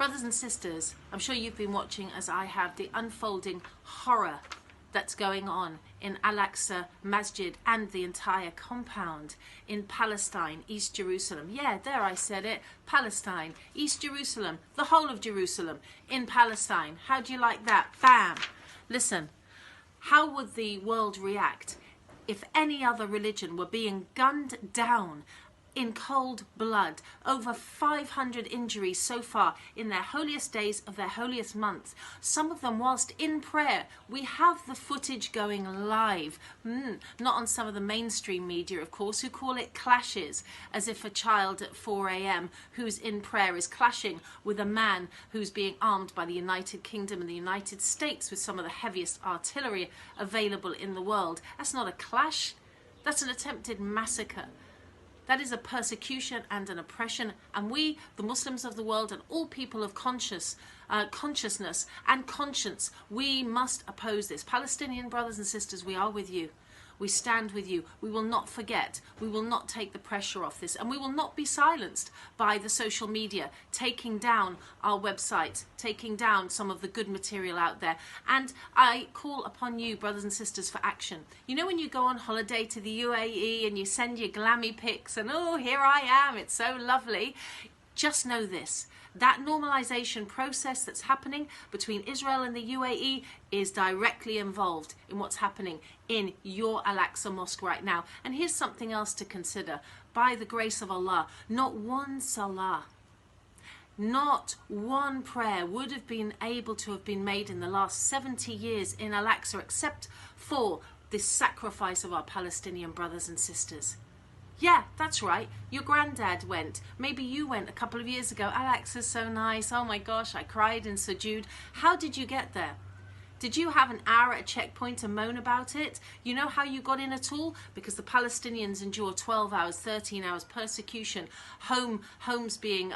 Brothers and sisters, I'm sure you've been watching, as I have, the unfolding horror that's going on in Al-Aqsa Masjid and the entire compound in Palestine, East Jerusalem. Yeah, there I said it. Palestine, East Jerusalem, the whole of Jerusalem in Palestine. How do you like that? Bam! Listen, how would the world react if any other religion were being gunned down in cold blood? Over 500 injuries so far in their holiest days of their holiest months. Some of them whilst in prayer. We have the footage going live. Not on some of the mainstream media, of course, who call it clashes, as if a child at 4 a.m. who's in prayer is clashing with a man who's being armed by the United Kingdom and the United States with some of the heaviest artillery available in the world. That's not a clash. That's an attempted massacre. That is a persecution and an oppression, and we, the Muslims of the world, and all people of consciousness and conscience, we must oppose this. Palestinian brothers and sisters, we are with you. We stand with you. We will not forget. We will not take the pressure off this, and we will not be silenced by the social media taking down our website, taking down some of the good material out there. And I call upon you, brothers and sisters, for action. You know, when you go on holiday to the UAE and you send your glammy pics and, oh, here I am, it's so lovely. Just know this. That normalization process that's happening between Israel and the UAE is directly involved in what's happening in your Al-Aqsa Mosque right now. And here's something else to consider. By the grace of Allah, not one salah, not one prayer would have been able to have been made in the last 70 years in Al-Aqsa except for this sacrifice of our Palestinian brothers and sisters. Yeah, that's right. Your granddad went. Maybe you went a couple of years ago. Al-Aqsa's so nice. Oh my gosh, I cried in sujood. How did you get there? Did you have an hour at a checkpoint to moan about it? You know how you got in at all? Because the Palestinians endure 12 hours, 13 hours persecution, homes being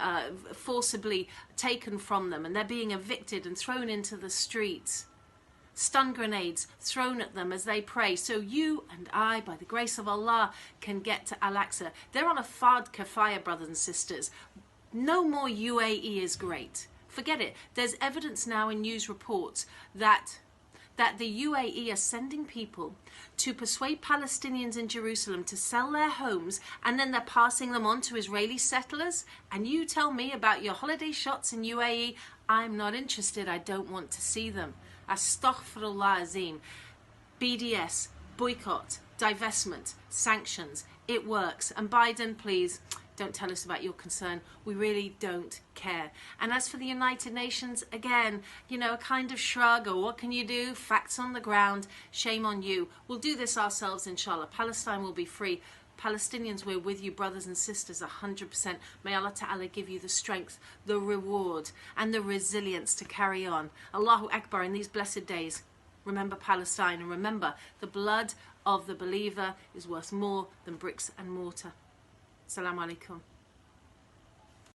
forcibly taken from them, and they're being evicted and thrown into the streets. Stun grenades thrown at them as they pray, so you and I, by the grace of Allah, can get to Al-Aqsa. They're on a fard kafaya, brothers and sisters. No more UAE is great. Forget it. There's evidence now in news reports that the UAE are sending people to persuade Palestinians in Jerusalem to sell their homes, and then they're passing them on to Israeli settlers. And you tell me about your holiday shots in UAE. I'm not interested. I don't want to see them. Astaghfirullah Azim. BDS, boycott, divestment, sanctions. It works. And Biden, please, don't tell us about your concern. We really don't care. And as for the United Nations, again, you know, a kind of shrug, or what can you do? Facts on the ground. Shame on you. We'll do this ourselves, inshallah. Palestine will be free. Palestinians, we're with you, brothers and sisters, 100%. May Allah Ta'ala give you the strength, the reward, and the resilience to carry on. Allahu Akbar in these blessed days. Remember Palestine, and remember the blood of the believer is worth more than bricks and mortar. Assalamu alaikum.